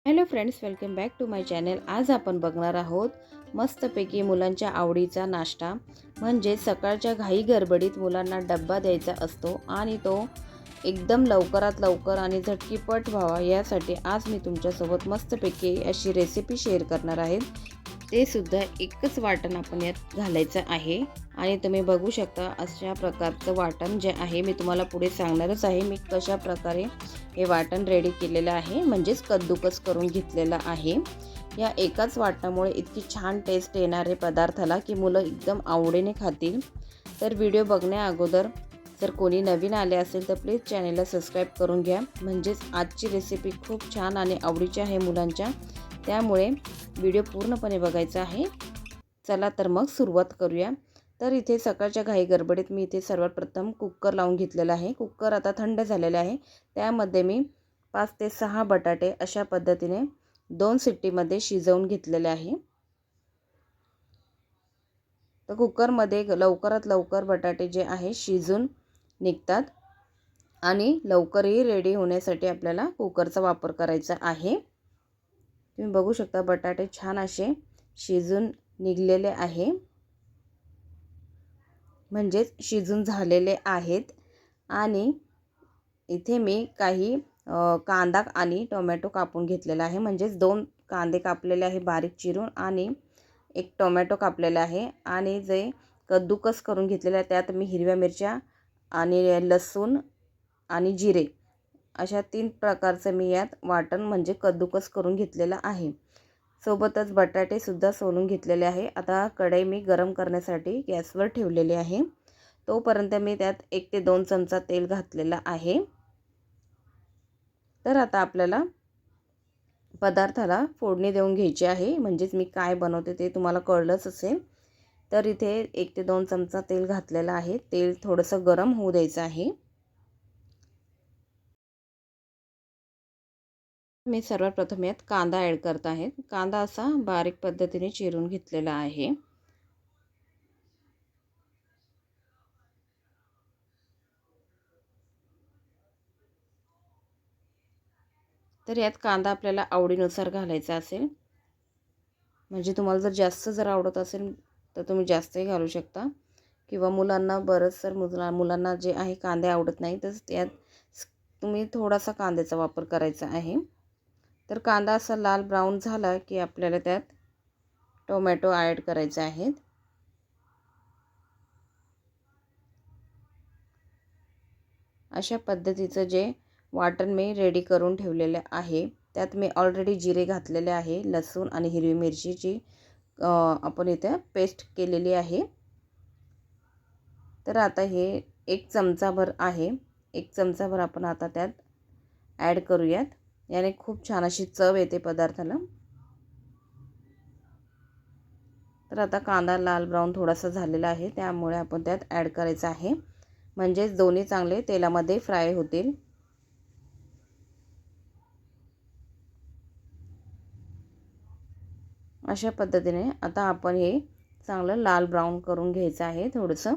Hello friends, welcome back to my channel. आज आपण बघणार आहोत मस्तपैकी मुलांच्या आवडीचा नाश्ता, म्हणजे सकाळच्या घाई गडबडीत मुलांना डब्बा द्यायचा असतो आणि तो एकदम लवकरात लवकर आणि झटकीपट व्हावा यासाठी आज मी तुमच्यासोबत मस्तपैकी अशी रेसिपी शेअर करणार आहे। ते सुद्धा एकच वाटण आपण यात घालायचं आहे आणि तुम्ही बघू शकता अशा प्रकारचं वाटण जे आहे मी तुम्हाला पुढे सांगणारच आहे। मी कशा प्रकारे हे वाटण रेडी केलेलं आहे, म्हणजेच कद्दूकस करून घेतलेलं आहे। या एकाच वाटणामुळे इतकी छान टेस्ट येणारे पदार्थाला की मुलं एकदम आवडीने खातील। तर व्हिडिओ बघण्या अगोदर जर कोणी नवीन आले असेल तर प्लीज चॅनलला सबस्क्राईब करून घ्या, म्हणजेच आजची रेसिपी खूप छान आणि आवडीची आहे मुलांच्या, त्यामुळे व्हिडिओ पूर्णपणे बघायचा आहे। चला तर मग सुरुवात करूया। तर इथे सकाळच्या घाई गडबडीत मी इथे सर्वात प्रथम कुकर लावून घेतलेला आहे। कुकर आता थंड झालेला आहे, त्यामध्ये मी 5 ते 6 बटाटे अशा पद्धतीने 2 शिट्टीमध्ये शिजवून घेतलेले आहे। तर कुकरमध्ये लवकरात लवकर बटाटे जे आहे शिजून निघतात आणि लवकरही रेडी होण्यासाठी आपल्याला कुकरचा वापर करायचा आहे। तुम्ही बघू शकता बटाटे छान असे शिजून निघलेले आहे, म्हणजेच शिजून झालेले आहेत। आणि इथे मी काही कांदा आणि टोमॅटो कापून घेतलेला आहे, म्हणजेच 2 कांदे कापलेले आहे बारीक चिरून आणि 1 टोमॅटो कापलेला आहे। आणि जे कद्दूकस करून घेतलेले आहे त्यात मी हिरव्या मिरच्या आणि लसूण आणि जिरे अशा 3 प्रकारचे मी यात वाटण म्हणजे कद्दूकस करून घेतलेला आहे। सोबतच बटाटे सुद्धा सोलून घेतलेले आहे। आता कढई मी गरम करण्यासाठी गॅसवर ठेवलेली आहे, तोपर्यंत मी त्यात 1 ते 2 चमचा तेल घातलेला आहे। तर आता आपल्याला पदार्थाला फोडणी देऊन घ्यायची आहे, म्हणजेच मी काय बनवते ते तुम्हाला कळलंच असेल। तर इथे 1 ते 2 चमचा तेल घातलेलं आहे। तेल थोडंसं गरम होऊ द्यायचं आहे। मी सर्वात प्रथम यात कांदा ॲड करत आहे। कांदा असा बारीक पद्धतीने चिरून घेतलेला आहे। तर यात कांदा आपल्याला आवडीनुसार घालायचा असेल, म्हणजे तुम्हाला जर जास्त आवडत असेल तर तुम्ही जास्तही घालू शकता, किंवा मुलांना बरंचसर मुलांना जे आहे कांदे आवडत नाही तर त्यात तुम्ही थोडासा कांद्याचा वापर करायचा आहे। तर कांदा असा लाल ब्राऊन झाला की आपल्याला त्यात टोमॅटो ॲड करायचे आहेत। अशा पद्धतीचं जे वाटण मी रेडी करून ठेवलेले आहे त्यात मी ऑलरेडी जिरे घातलेले आहे, लसूण आणि हिरवी मिरचीची आपण इथे पेस्ट केलेली आहे। तर आता हे 1 चमचाभर आहे, 1 चमचाभर आपण आता त्यात ॲड करूयात, याने खूप छान अशी चव येते पदार्थाला। तर आता कांदा लाल ब्राऊन थोडासा झालेला आहे, त्यामुळे आपण त्यात ॲड करायचा आहे, म्हणजेच दोन्ही चांगले तेलामध्ये फ्राय होतील। अशा पद्धतीने आता आपण हे चांगलं लाल ब्राऊन करून घ्यायचं आहे थोडंसं।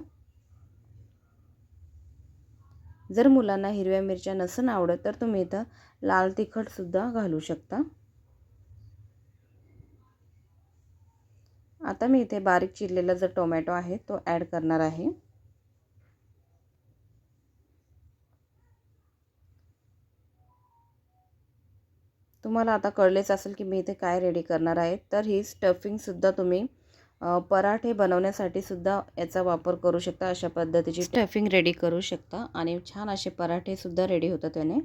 जर मुलांना हिरव्या मिरच्या नसेल आवडत तर तुम्ही इथं लाल तिखट सुद्धा घालू शकता। आता मी इथे बारीक चिरलेला जो टोमॅटो आहे तो ॲड करणार आहे। तुम्हाला आता कळलेच असेल की मी इथे काय रेडी करणार आहे। तर ही स्टफिंग सुद्धा तुम्ही पराठे बनवण्यासाठी सुद्धा याचा वापर करू शकता। अशा पद्धतीची स्टफिंग रेडी करू शकता आणि छान असे पराठे सुद्धा रेडी होतात त्याने।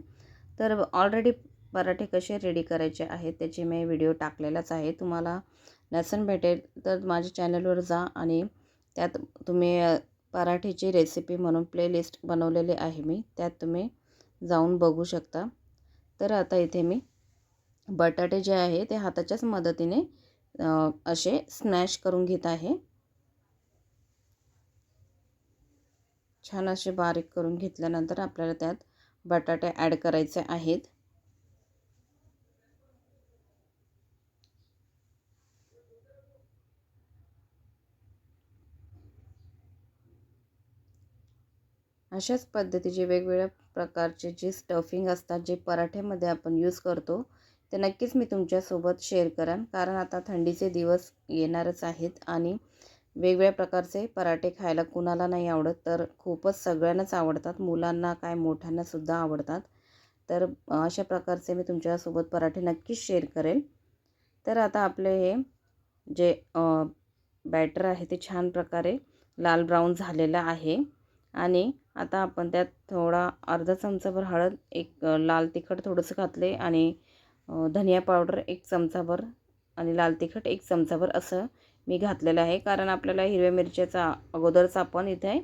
तर ऑलरेडी पराठे कसे रेडी करायचे आहेत त्याची मी व्हिडिओ टाकलेलाच आहे, तुम्हाला नसेल भेटेल तर माझ्या चॅनलवर जा आणि त्यात तुम्ही पराठेची रेसिपी म्हणून प्लेलिस्ट बनवलेली आहे मी, त्यात तुम्ही जाऊन बघू शकता। तर आता इथे मी बटाटे जे आहे ते हाताच्याच मदतीने असे स्मॅश करून घेत आहे। छान असे बारीक करून घेतल्यानंतर आपल्याला त्यात बटाटे ॲड करायचे आहेत। अशाच पद्धतीचे वेगवेगळ्या प्रकारचे जे स्टफिंग असतात जे पराठ्यामध्ये आपण यूज करतो तर नक्कीच मी तुमच्यासोबत शेअर करेन, कारण आता थंडीचे दिवस येणारच आहेत आणि वेगवेगळ्या प्रकारचे पराठे खायला कुणाला नाही आवडत, तर खूपच सगळ्यांनाच आवडतात, मुलांना काय मोठ्यांनासुद्धा आवडतात. तर अशा प्रकारचे मी तुमच्यासोबत पराठे नक्कीच शेअर करेल. तर आता आपले हे जे बॅटर आहे ते छान प्रकारे लाल ब्राऊन झालेलं आहे आणि आता आपण त्यात थोडा अर्धा चमचाभर हळद, एक लाल तिखट थोडंसं घातले आणि धनिया पावडर 1 चमचाभर आणि लाल तिखट 1 चमचाभर असं मी घातलेलं आहे, कारण आपल्याला हिरव्या मिरच्याचा अगोदरच आपण इथे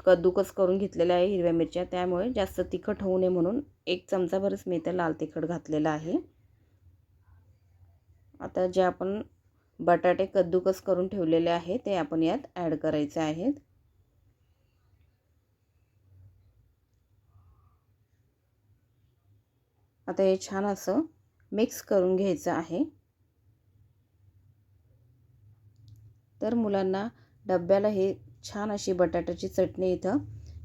कद्दूकस करून घेतलेला आहे हिरव्या मिरच्या, त्यामुळे जास्त तिखट होऊ नये म्हणून 1 चमचाभरच मी इथे लाल तिखट घातलेलं आहे. आता जे आपण बटाटे कद्दूकस करून ठेवलेले आहे ते आपण यात ॲड करायचे आहेत. आता हे छान असं मिक्स करून घ्यायचं आहे. तर मुलांना डब्याला हे छान अशी बटाट्याची चटणी इथं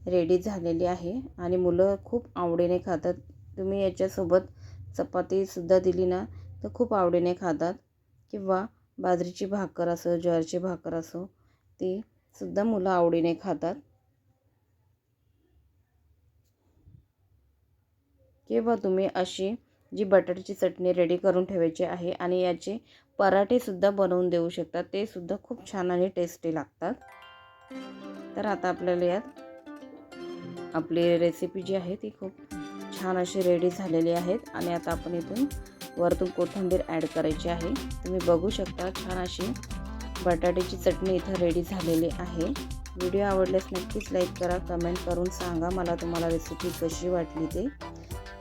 रेडी झालेली आहे आणि मुलं खूप आवडीने खातात. तुम्ही याच्यासोबत चपातीसुद्धा दिली ना तर खूप आवडीने खातात, किंवा बाजरीची भाकर असो, ज्वारीची भाकर असो, ती सुद्धा मुलं आवडीने खातात. किंवा तुम्ही अशी जी बटाट्याची चटणी रेडी करून ठेवायची आहे आणि याचे पराठेसुद्धा बनवून देऊ शकतात, ते सुद्धा खूप छान आणि टेस्टी लागतात. तर आता आपल्याला यात आपली रेसिपी जी आहे ती खूप छान अशी रेडी झालेली आहेत आणि आता आपण इथून वरतून कोथिंबीर ॲड करायची आहे. तुम्ही बघू शकता छान अशी बटाट्याची चटणी इथं रेडी झालेली आहे. व्हिडिओ आवडल्यास नक्कीच लाईक करा, कमेंट करून सांगा मला तुम्हाला रेसिपी कशी वाटली ते.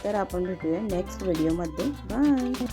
तर आपण भेटूया नेक्स्ट व्हिडिओमध्ये. बाय.